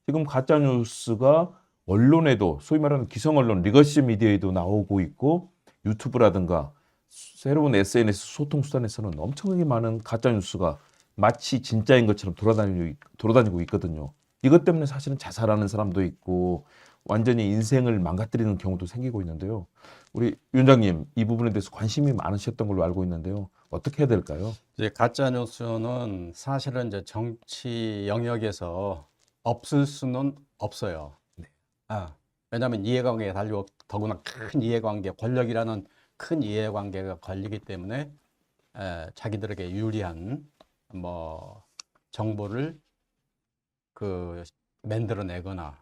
지금 가짜 뉴스가 언론에도 소위 말하는 기성 언론, 리거시 미디어에도 나오고 있고 유튜브라든가 새로운 SNS 소통 수단에서는 엄청나게 많은 가짜 뉴스가 마치 진짜인 것처럼 돌아다니고 있거든요. 이것 때문에 사실은 자살하는 사람도 있고 완전히 인생을 망가뜨리는 경우도 생기고 있는데요. 우리 위원장님 이 부분에 대해서 관심이 많으셨던 걸로 알고 있는데요. 어떻게 해야 될까요? 이제 가짜 뉴스는 사실은 이제 정치 영역에서 없을 수는 없어요. 네. 왜냐하면 이해관계가 달리고 더구나 큰 이해관계, 권력이라는 큰 이해관계가 걸리기 때문에 자기들에게 유리한 뭐 정보를 그 만들어내거나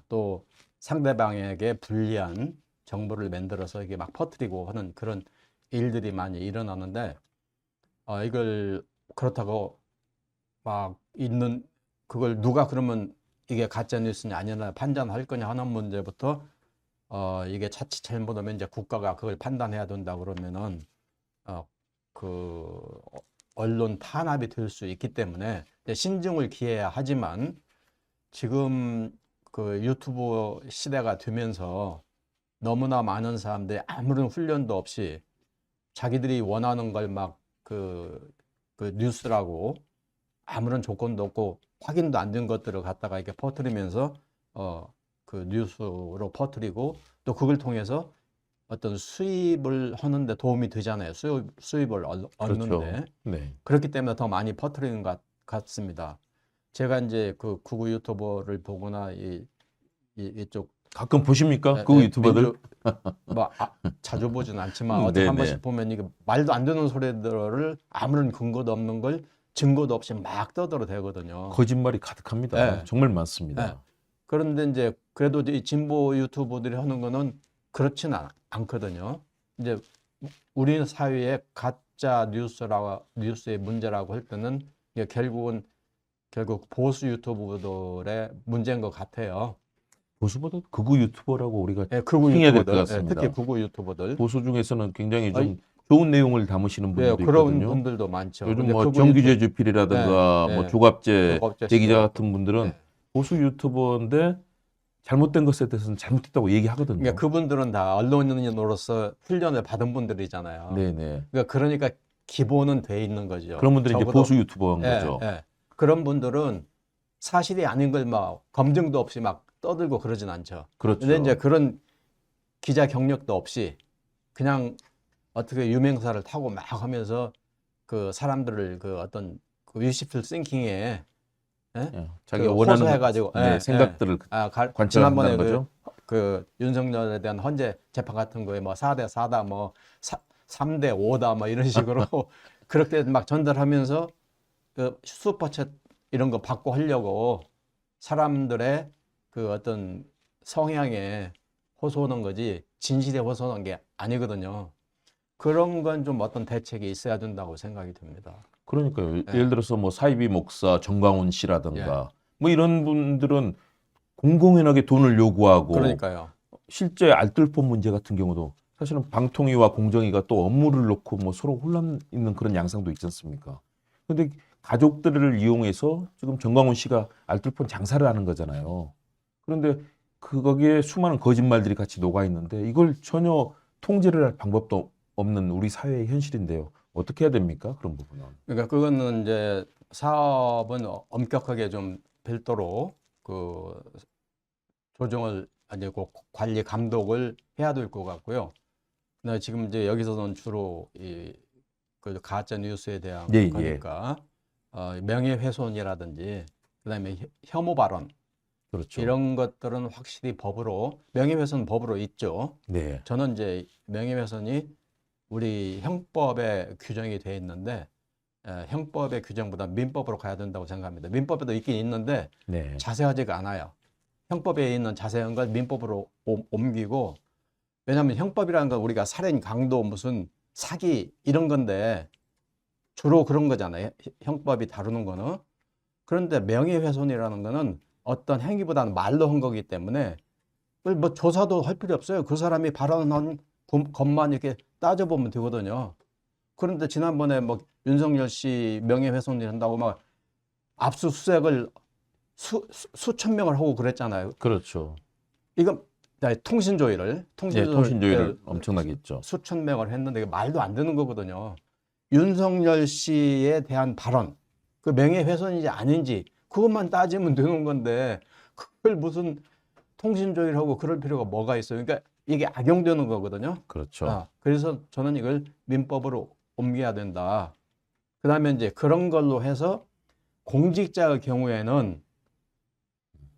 또 상대방에게 불리한 정보를 만들어서 이게 막 퍼뜨리고 하는 그런 일들이 많이 일어나는데 이걸 그렇다고 막 있는 그걸 누가 그러면 이게 가짜 뉴스냐 아니냐 판단할 거냐 하는 문제부터 이게 자칫 잘못하면 이제 국가가 그걸 판단해야 된다 그러면은 그 언론 탄압이 될 수 있기 때문에 이제 신중을 기해야 하지만 지금 그 유튜브 시대가 되면서 너무나 많은 사람들이 아무런 훈련도 없이 자기들이 원하는 걸 막 그 뉴스라고 아무런 조건도 없고 확인도 안 된 것들을 갖다가 이렇게 퍼뜨리면서 그 뉴스로 퍼뜨리고 또 그걸 통해서 어떤 수입을 하는데 도움이 되잖아요. 수입을 그렇죠. 얻는데 네. 그렇기 때문에 더 많이 퍼뜨리는 것 같습니다. 제가 이제 그 구구 유튜버를 보거나 이쪽 가끔 보십니까? 그 유튜버들? 뭐 자주 보진 않지만 어떻게 한 네네. 번씩 보면 이게 말도 안 되는 소리들을 아무런 근거도 없는 걸 증거도 없이 막 떠들어대거든요. 거짓말이 가득합니다. 네. 정말 많습니다. 네. 그런데 이제 그래도 이 진보 유튜버들이 하는 거는 그렇지는 않거든요. 이제 우리 사회의 가짜 뉴스의 문제라고 할 때는 이게 결국 보수 유튜버들의 문제인 것 같아요. 보수보다 극우 유튜버라고 우리가 예, 극우 칭해야 될 것 유튜버들, 같습니다. 특히 극우 유튜버들. 보수 중에서는 굉장히 아이, 좀 좋은 내용을 담으시는 예, 분들도 그런 있거든요. 분들도 많죠. 요즘 근데 뭐 극우 정규제 유튜브, 주필이라든가 예, 뭐 예, 조갑제 조갑제 대기자 씨도 같은 있고. 분들은 예. 보수 유튜버인데 잘못된 것에 대해서는 잘못됐다고 얘기하거든요. 그러니까 그분들은 다 언론인으로서 훈련을 받은 분들이잖아요. 네네. 그러니까 기본은 돼 있는 거죠. 그런 분들이 이제 적어도 보수 유튜버인 예, 거죠. 예. 그런 분들은 사실이 아닌 걸 막 검증도 없이 막 떠들고 그러진 않죠. 근데 그렇죠. 이제 그런 기자 경력도 없이 그냥 어떻게 유명사를 타고 막 하면서 그 사람들을 그 어떤 그 wishful thinking에 예, 자기가 그 원하는 호소해가지고 네, 생각들을 관철한다는 지난번에 거죠. 그 윤석열에 대한 헌재 재판 같은 거에 뭐 4대 4다 뭐 3대 5다 뭐 이런 식으로 그렇게 막 전달하면서 그 슈퍼챗 이런 거 받고 하려고 사람들의 그 어떤 성향에 호소하는 거지 진실에 호소하는 게 아니거든요. 그런 건 좀 어떤 대책이 있어야 된다고 생각이 듭니다. 그러니까요. 예. 예를 들어서 뭐 사이비 목사 정광훈 씨라든가 예. 뭐 이런 분들은 공공연하게 돈을 요구하고 그러니까요. 실제 알뜰폰 문제 같은 경우도 사실은 방통위와 공정위가 또 업무를 놓고 뭐 서로 혼란 있는 그런 양상도 있지 않습니까? 근데 가족들을 이용해서 지금 정광훈 씨가 알뜰폰 장사를 하는 거잖아요. 그런데 거기에 수많은 거짓말들이 같이 녹아 있는데 이걸 전혀 통제를 할 방법도 없는 우리 사회의 현실인데요. 어떻게 해야 됩니까? 그런 부분은. 그러니까 그거는 이제 사업은 엄격하게 좀 별도로 그 조정을 아니고 관리 감독을 해야 될 것 같고요. 근데 지금 이제 여기서는 주로 그 가짜 뉴스에 대한 예, 거니까 명예훼손이라든지 그다음에 혐오 발언 그렇죠. 이런 것들은 확실히 법으로 명예훼손 법으로 있죠. 네. 저는 이제 명예훼손이 우리 형법에 규정이 되어 있는데 형법의 규정보다 민법으로 가야 된다고 생각합니다. 민법에도 있긴 있는데 네. 자세하지가 않아요. 형법에 있는 자세한 걸 민법으로 옮기고 왜냐하면 형법이라는 건 우리가 살인, 강도, 무슨 사기 이런 건데 주로 그런 거잖아요. 형법이 다루는 거는. 그런데 명예훼손이라는 거는 어떤 행위보다는 말로 한 거기 때문에 그걸 뭐 조사도 할 필요 없어요. 그 사람이 발언한 것만 이렇게 따져보면 되거든요. 그런데 지난번에 뭐 윤석열 씨 명예훼손이 한다고 막 압수수색을 수천 명을 하고 그랬잖아요. 그렇죠. 이건 통신 조회를 예, 통신 조회를 엄청나게 했죠. 수천 명을 했는데 이게 말도 안 되는 거거든요. 윤석열 씨에 대한 발언, 그 명예훼손인지 아닌지 그것만 따지면 되는 건데 그걸 무슨 통신 조회를 하고 그럴 필요가 뭐가 있어요? 그러니까 이게 악용되는 거거든요. 그렇죠. 그래서 저는 이걸 민법으로 옮겨야 된다. 그다음에 이제 그런 걸로 해서 공직자의 경우에는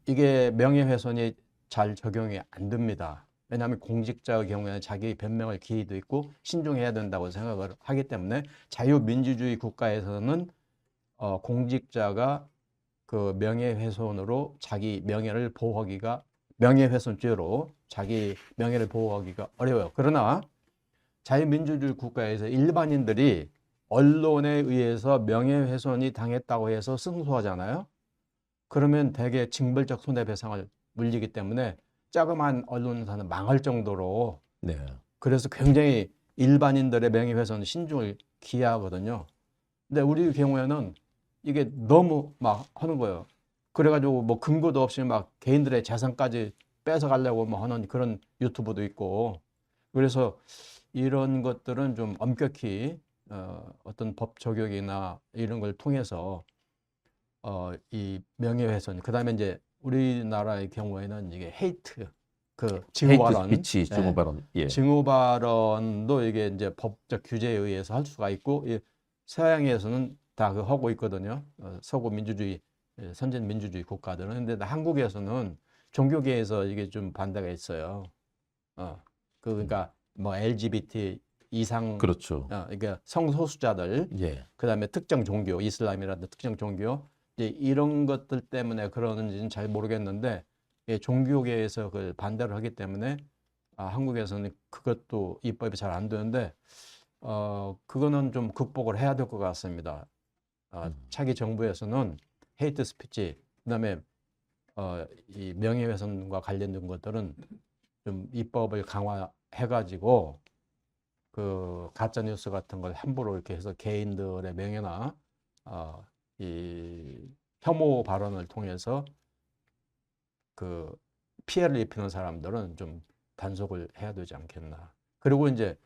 이게 명예훼손이 잘 적용이 안 됩니다. 왜냐하면 공직자의 경우에는 자기 변명할 기회도 있고 신중해야 된다고 생각을 하기 때문에 자유민주주의 국가에서는 공직자가 그 명예훼손으로 자기 명예를 보호하기가 명예훼손죄로 자기 명예를 보호하기가 어려워요. 그러나 자유민주주의 국가에서 일반인들이 언론에 의해서 명예훼손이 당했다고 해서 승소하잖아요. 그러면 대개 징벌적 손해배상을 물리기 때문에 자그마한 언론사는 망할 정도로 네. 그래서 굉장히 일반인들의 명예훼손 신중을 기하거든요. 근데 우리 경우에는 이게 너무 막 하는 거예요. 그래가지고 뭐 근거도 없이 막 개인들의 재산까지 뺏어가려고 뭐 하는 그런 유튜브도 있고 그래서 이런 것들은 좀 엄격히 어떤 법 적용이나 이런 걸 통해서 이 명예훼손 그다음에 이제 우리나라의 경우에는 이게 헤이트 그 징후 발언, 헤이트 스피치, 징후 발언. 예. 징후 발언도 이게 이제 법적 규제에 의해서 할 수가 있고 서양에서는 다 그 하고 있거든요. 서구 민주주의 선진 민주주의 국가들은 근데 한국에서는 종교계에서 이게 좀 반대가 있어요. 그러니까 뭐 LGBT 이상 그렇죠. 그러니까 성소수자들 예. 그다음에 특정 종교 이슬람이라든지 특정 종교 이제 이런 것들 때문에 그러는지는 잘 모르겠는데 종교계에서 그걸 반대를 하기 때문에 한국에서는 그것도 입법이 잘 안 되는데 그거는 좀 극복을 해야 될 것 같습니다. 차기 정부에서는 헤이트 스피치 그다음에 이 명예훼손과 관련된 것들은 좀 입법을 강화해가지고 그 가짜 뉴스 같은 걸 함부로 이렇게 해서 개인들의 명예나 이 혐오 발언을 통해서 그 피해를 입히는 사람들은 좀 단속을 해야 되지 않겠나. 그리고 이제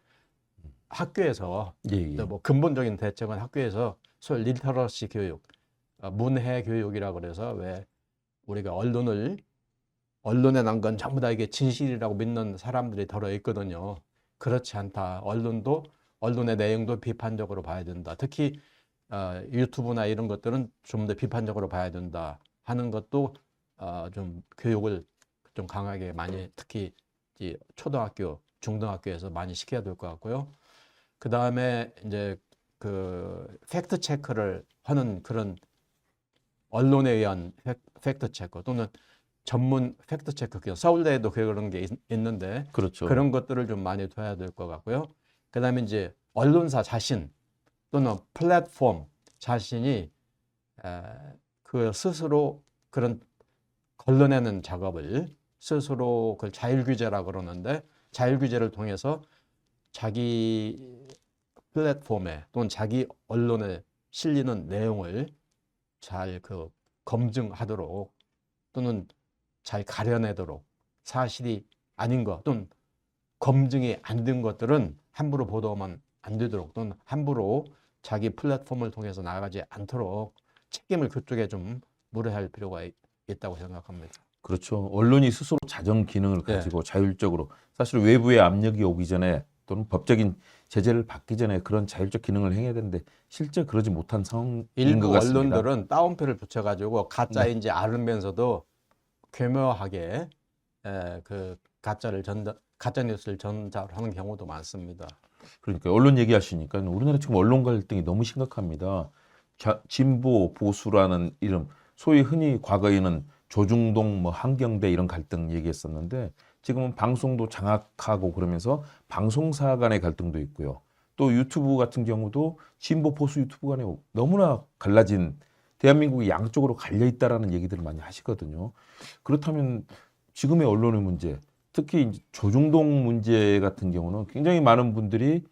학교에서 예, 예. 뭐 근본적인 대책은 학교에서 소위 리터러시 교육, 문해 교육이라 그래서 왜 우리가 언론에 난 건 전부 다 이게 진실이라고 믿는 사람들이 들어 있거든요. 그렇지 않다. 언론의 내용도 비판적으로 봐야 된다. 특히 유튜브나 이런 것들은 좀 더 비판적으로 봐야 된다 하는 것도 좀 교육을 좀 강하게 많이 특히 이 초등학교, 중등학교에서 많이 시켜야 될 것 같고요. 그 다음에 이제 그 팩트 체크를 하는 그런 언론에 의한 팩트 체크 또는 전문 팩트 체크, 서울대에도 그런 게 있는데 그렇죠. 그런 것들을 좀 많이 둬야 될 것 같고요. 그 다음에 이제 언론사 자신 또는 플랫폼 자신이 그 스스로 그런 걸러내는 작업을 스스로 그걸 자율규제라고 그러는데 자율규제를 통해서 자기 플랫폼에 또는 자기 언론에 실리는 내용을 잘 그 검증하도록 또는 잘 가려내도록 사실이 아닌 것 또는 검증이 안 된 것들은 함부로 보도하면 안 되도록 또는 함부로 자기 플랫폼을 통해서 나가지 않도록 책임을 그쪽에 좀 물어야 할 필요가 있다고 생각합니다. 그렇죠. 언론이 스스로 자정 기능을 가지고 자율적으로 사실 외부의 압력이 오기 전에 또는 법적인 제재를 받기 전에 그런 자율적 기능을 행해야 되는데 실제 그러지 못한 상황인 것 일부 같습니다. 언론들은 따옴표를 붙여가지고 가짜인지 알면서도 교묘하게 그 가짜 뉴스를 전달하는 경우도 많습니다. 그러니까 언론 얘기하시니까 우리나라 지금 언론 갈등이 너무 심각합니다. 진보 보수라는 이름, 소위 흔히 과거에는 조중동, 뭐 한경대 이런 갈등 얘기했었는데 지금은 방송도 장악하고 그러면서 방송사 간의 갈등도 있고요. 또 유튜브 같은 경우도 진보 보수 유튜브 간에 너무나 갈라진 대한민국이 양쪽으로 갈려 있다라는 얘기들을 많이 하시거든요. 그렇다면 지금의 언론의 문제, 특히 이제 조중동 문제 같은 경우는 굉장히 많은 분들이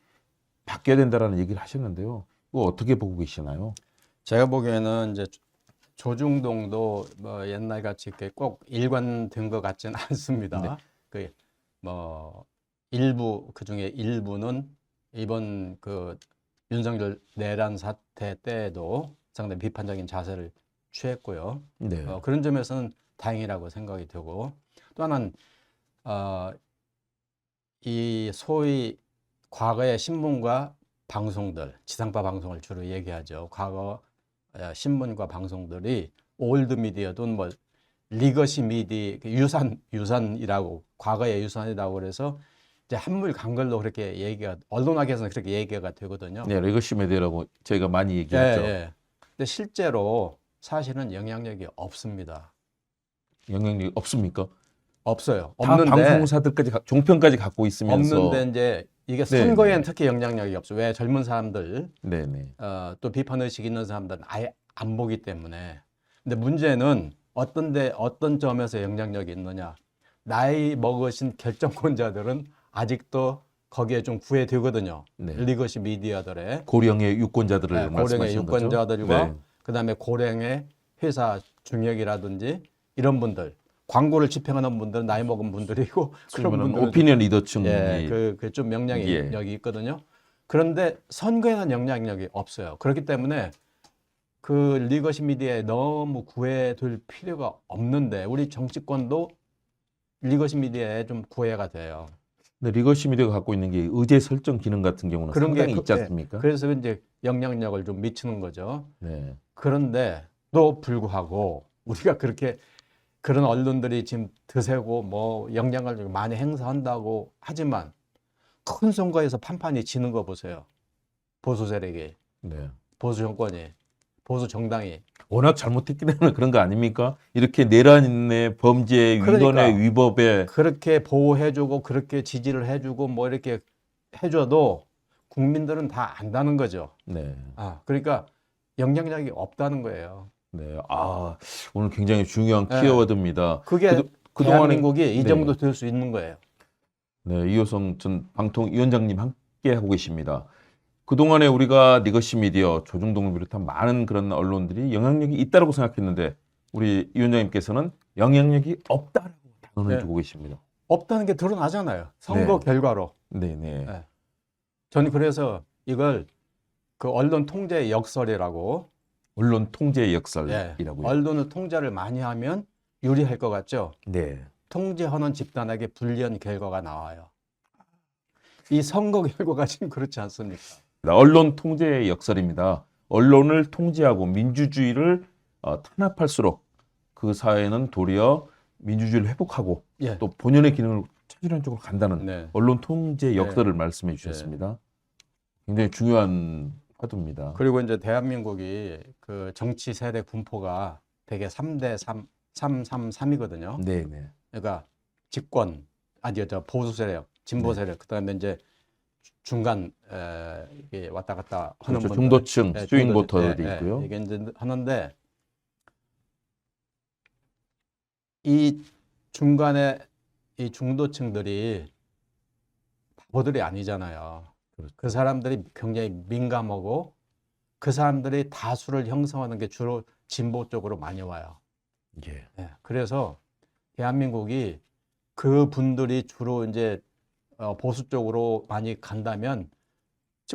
바뀌어야 된다라는 얘기를 하셨는데요. 이거 어떻게 보고 계시나요? 제가 보기에는 이제 조중동도 뭐 옛날 같이 이렇게 꼭 일관된 것 같지는 않습니다. 네. 그 뭐 일부 그 중에 일부는 이번 그 윤석열 내란 사태 때에도 상당히 비판적인 자세를 취했고요. 네. 그런 점에서는 다행이라고 생각이 되고 또 하나는 이 소위 과거의 신문과 방송들, 지상파 방송을 주로 얘기하죠. 과거 신문과 방송들이 올드 미디어든 뭐 리거시 미디 유산이라고 과거의 유산이라고 그래서 이제 한물 간걸로 그렇게 얘기가 언론학에서는 그렇게 얘기가 되거든요. 네, 레거시 메디어라고 저희가 많이 예, 얘기하죠. 예. 근데 실제로 사실은 영향력이 없습니다. 영향력이 없습니까? 없어요. 다 없는데 방송사들까지 종편까지 갖고 있으면서 없는데 이제 이게 네, 선거에는 네. 특히 영향력이 없어요. 왜 젊은 사람들 네네. 또 비판 의식 있는 사람들은 아예 안 보기 때문에. 근데 문제는 어떤 점에서 영향력이 있느냐? 나이 먹으신 결정권자들은 아직도 거기에 좀 구애되거든요. 네. 리거시 미디어들의 고령의 유권자들을 고령의 말씀하시는 거죠? 유권자들과 네. 그다음에 고령의 회사 중역이라든지 이런 분들, 광고를 집행하는 분들은 나이 먹은 분들이고 그런 그러면 분들은 오피니언 리더층이 좀 영향력이 예. 있거든요. 그런데 선거에는 영향력이 없어요. 그렇기 때문에 그 리거시 미디어에 너무 구애될 필요가 없는데 우리 정치권도 리거시 미디어에 좀 구애가 돼요. 근데 리거시 미디어가 갖고 있는 게 의제 설정 기능 같은 경우는 그런 상당히 게 있지 않습니까? 그래서 이제 영향력을 좀 미치는 거죠. 네. 그런데도 불구하고 우리가 그렇게 그런 언론들이 지금 드세고 뭐 영향을 좀 많이 행사한다고 하지만 큰 선거에서 판판이 지는 거 보세요. 보수 세력이, 네. 보수 정권이, 보수 정당이. 워낙 잘못했기 때문에 그런 거 아닙니까? 이렇게 내란의 범죄, 그러니까. 위헌의 위법에 그렇게 보호해주고 그렇게 지지를 해주고 뭐 이렇게 해줘도 국민들은 다 안다는 거죠. 네. 그러니까 영향력이 없다는 거예요. 네. 오늘 굉장히 중요한 네. 키워드입니다. 그게 그동안에 대한민국이 이 네. 정도 될 수 있는 거예요. 네, 이호성 전 방통위원장님 함께 하고 계십니다. 그동안에 우리가 리거시 미디어, 조중동을 비롯한 많은 그런 언론들이 영향력이 있다고 생각했는데 우리 위원장님께서는 영향력이 없다라고 단언을 네. 주고 계십니다. 없다는 게 드러나잖아요. 선거 네. 결과로. 네네. 네. 저는 그래서 이걸 그 언론 통제의 역설이라고. 언론 통제의 역설이라고요. 언론의 통제를 많이 하면 유리할 것 같죠. 네. 통제하는 집단에게 불리한 결과가 나와요. 이 선거 결과가 지금 그렇지 않습니까? 언론 통제의 역설입니다. 언론을 통제하고 민주주의를 탄압할수록 그 사회는 도리어 민주주의를 회복하고 예. 또 본연의 기능을 찾으려는 쪽으로 간다는 네. 언론 통제 역설을 말씀해 주셨습니다. 굉장히 중요한 화두입니다. 그리고 이제 대한민국이 그 정치 세대 분포가 되게 3대 3이거든요. 네네. 그러니까 집권, 보수 세력, 진보 세력, 그다음에 이제 중간 이게 왔다 갔다 하는 그렇죠. 분들, 중도층, 스윙 중도층, 보터들이 있고요. 이게 이제 하는데 이 중간에 이 중도층들이 바보들이 아니잖아요. 그렇죠. 그 사람들이 굉장히 민감하고 그 사람들이 다수를 형성하는 게 주로 진보 쪽으로 많이 와요. 예. 그래서 대한민국이 그 분들이 주로 이제 보수 쪽으로 많이 간다면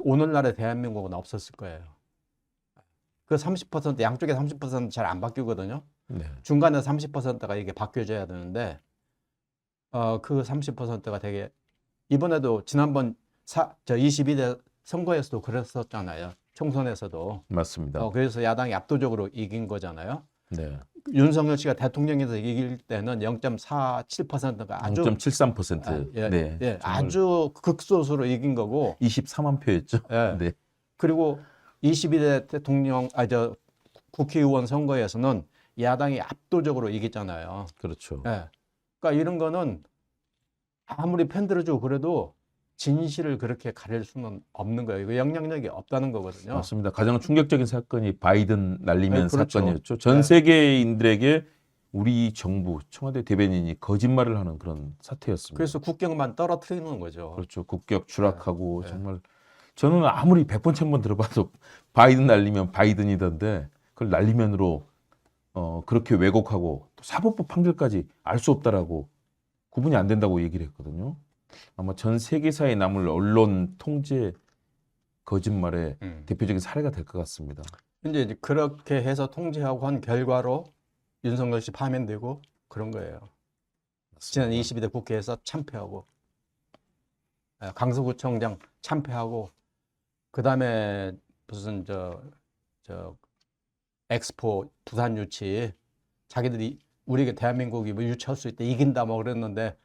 오늘날의 대한민국은 없었을 거예요. 그 30% 양쪽에 30% 잘 안 바뀌거든요. 네. 중간에 30%가 이게 바뀌어져야 되는데 그 30%가 되게 이번에도 지난번 22대 선거에서도 그랬었잖아요. 총선에서도. 맞습니다. 그래서 야당이 압도적으로 이긴 거잖아요. 네. 윤석열 씨가 대통령에서 이길 때는 0.47%가 아주 0.73%. 네. 예, 정말 아주 극소수로 이긴 거고. 24만 표였죠. 예. 네. 그리고 22대 대통령 국회의원 선거에서는 야당이 압도적으로 이겼잖아요. 그렇죠. 예. 그러니까 이런 거는 아무리 편들어주고 그래도 진실을 그렇게 가릴 수는 없는 거예요. 이거 영향력이 없다는 거거든요. 맞습니다. 가장 충격적인 사건이 바이든 날리면 네, 그렇죠. 사건이었죠. 전 세계인들에게 우리 정부, 청와대 대변인이 거짓말을 하는 그런 사태였습니다. 그래서 국경만 떨어뜨리는 거죠. 그렇죠. 국격 추락하고 네. 정말 저는 아무리 100번 1000번 들어봐도 바이든 날리면 바이든이던데 그걸 날리면으로 그렇게 왜곡하고 또 사법부 판결까지 알 수 없다라고 구분이 안 된다고 얘기를 했거든요. 아마 전 세계사에 남을 언론 통제 거짓말의 대표적인 사례가 될 것 같습니다. 근데 이제 그렇게 해서 통제하고 한 결과로 윤석열 씨 파면되고 그런 거예요. 지난 22대 국회에서 참패하고 강서구청장 참패하고 그다음에 무슨 저 엑스포 부산 유치 자기들이 우리가 대한민국이 뭐 유치할 수 있다 이긴다 뭐 그랬는데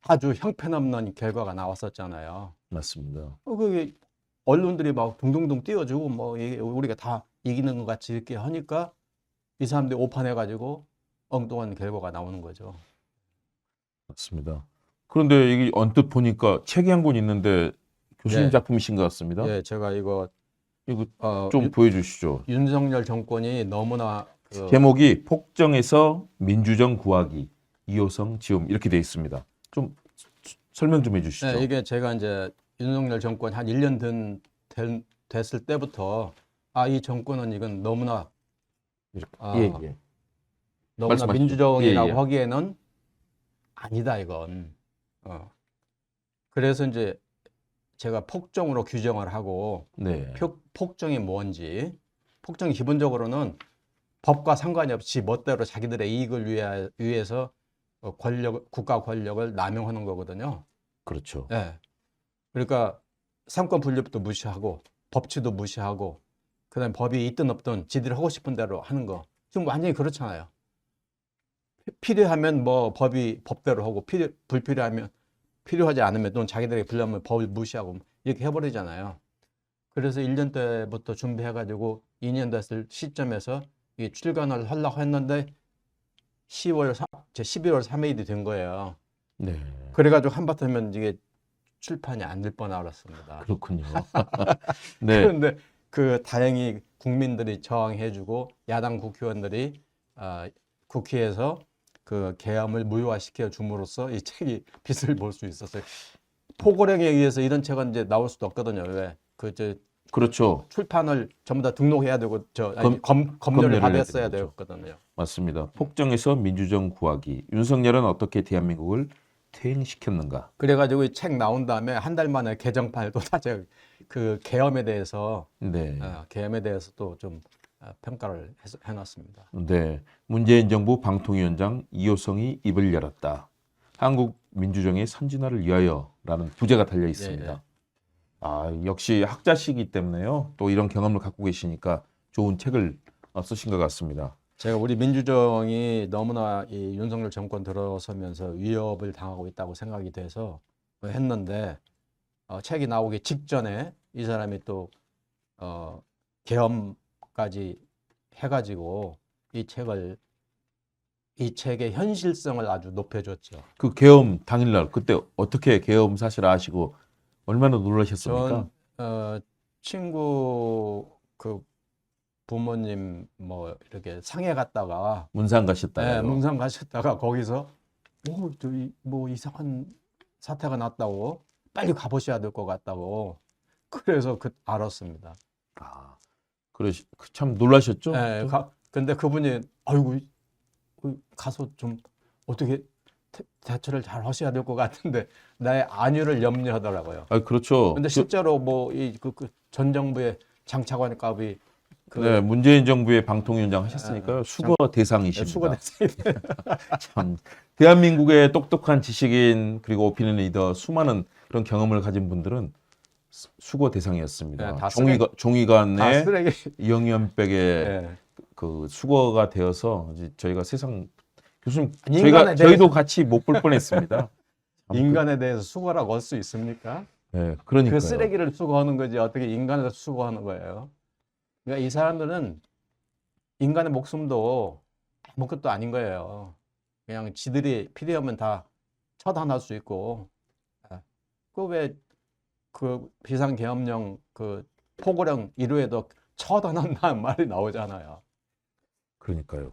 아주 형편없는 결과가 나왔었잖아요. 맞습니다. 그게 언론들이 막 둥둥둥 띄워주고 뭐 이게 우리가 다 이기는 것 같이 이렇게 하니까 이 사람들이 오판해가지고 엉뚱한 결과가 나오는 거죠. 맞습니다. 그런데 이게 언뜻 보니까 책이 한 권 있는데 교수님 네. 작품이신 것 같습니다. 예, 제가 이거 좀 보여주시죠. 윤석열 정권이 너무나 제목이 폭정에서 민주정 구하기, 이호성 지음 이렇게 돼 있습니다. 좀 설명 좀 해주시죠. 네, 이게 제가 이제 윤석열 정권 한 1년 됐을 때부터 이 정권은 이건 너무나 예. 너무나 말씀하시죠. 민주정이라고 예. 하기에는 아니다 이건. 그래서 이제 제가 폭정으로 규정을 하고 네. 폭정이 뭔지 폭정이 기본적으로는 법과 상관이 없이 멋대로 자기들의 이익을 위해서 국가 권력을 남용하는 거거든요. 그렇죠. 예. 그러니까 삼권 분립도 무시하고 법치도 무시하고 그다음에 법이 있든 없든 지들이 하고 싶은 대로 하는 거. 지금 완전히 그렇잖아요. 필요하면 뭐 법이 법대로 하고 불필요하면 필요하지 않으면 또는 자기들에게 불리하면 법을 무시하고 이렇게 해버리잖아요. 그래서 1년 때부터 준비해가지고 2년 됐을 시점에서 이 출간을 하려고 했는데 제 12월 3일이 된 거예요. 네. 그래가지고 한바탕면 이게 출판이 안 될 뻔 알았습니다. 그렇군요. 네. 그런데 다행히 국민들이 저항해주고 야당 국회의원들이 국회에서 그 계엄을 무효화시켜 줌으로써 이 책이 빛을 볼 수 있었어요. 포고령에 의해서 이런 책은 이제 나올 수도 없거든요. 왜? 그렇죠. 출판을 전부 다 등록해야 되고 검열을 검열을 받았어야 해야 되는 되거든요. 맞습니다. 폭정에서 민주정 구하기. 윤석열은 어떻게 대한민국을 퇴행시켰는가? 그래가지고 이 책 나온 다음에 한 달 만에 개정판을 또 다 제가 그 계엄에 대해서 네. 또 좀 평가를 해놨습니다. 네. 문재인 정부 방통위원장 이호성이 입을 열었다. 한국 민주정의 선진화를 위하여라는 부제가 달려 있습니다. 예. 역시 학자시기 때문에요. 또 이런 경험을 갖고 계시니까 좋은 책을 쓰신 것 같습니다. 제가 우리 민주정이 너무나 이 윤석열 정권 들어서면서 위협을 당하고 있다고 생각이 돼서 했는데 책이 나오기 직전에 이 사람이 또 계엄까지 해가지고 이 책의 현실성을 아주 높여줬죠. 그 계엄 당일날 그때 어떻게 계엄 사실을 아시고 얼마나 놀라셨습니까? 전 친구 부모님 뭐 이렇게 상해 갔다가 문산 가셨다가요. 문산 가셨다가 거기서 뭐 이상한 사태가 났다고 빨리 가보셔야 될 것 같다고 그래서 알았습니다. 참 놀라셨죠? 네, 근데 그분이 아이고 가서 좀 어떻게 대처를 잘 하셔야 될 것 같은데 나의 안위를 염려하더라고요. 그렇죠. 근데 실제로 뭐 전 정부의 장차관급이 네, 문재인 정부의 방통위원장 하셨으니까요. 수거 대상이십니다. 수거 대상이 참 대한민국의 똑똑한 지식인 그리고 오피니언 리더 수많은 그런 경험을 가진 분들은 수거 대상이었습니다. 네, 다 종이관 내 쓰레기. 영연백에 그 수거가 되어서 이제 저희가 세상 교수님 저희도 같이 못 볼 뻔했습니다. 인간에 대해서 수거라고 할 수 있습니까? 네, 그러니까요. 그 쓰레기를 수거하는 거지 어떻게 인간을 수거하는 거예요? 그러니까 이 사람들은 인간의 목숨도 아무것도 아닌 거예요. 그냥 지들이 필요하면 다 처단할 수 있고 그 비상계엄령 포고령 이루에도 처단한다는 말이 나오잖아요. 그러니까요.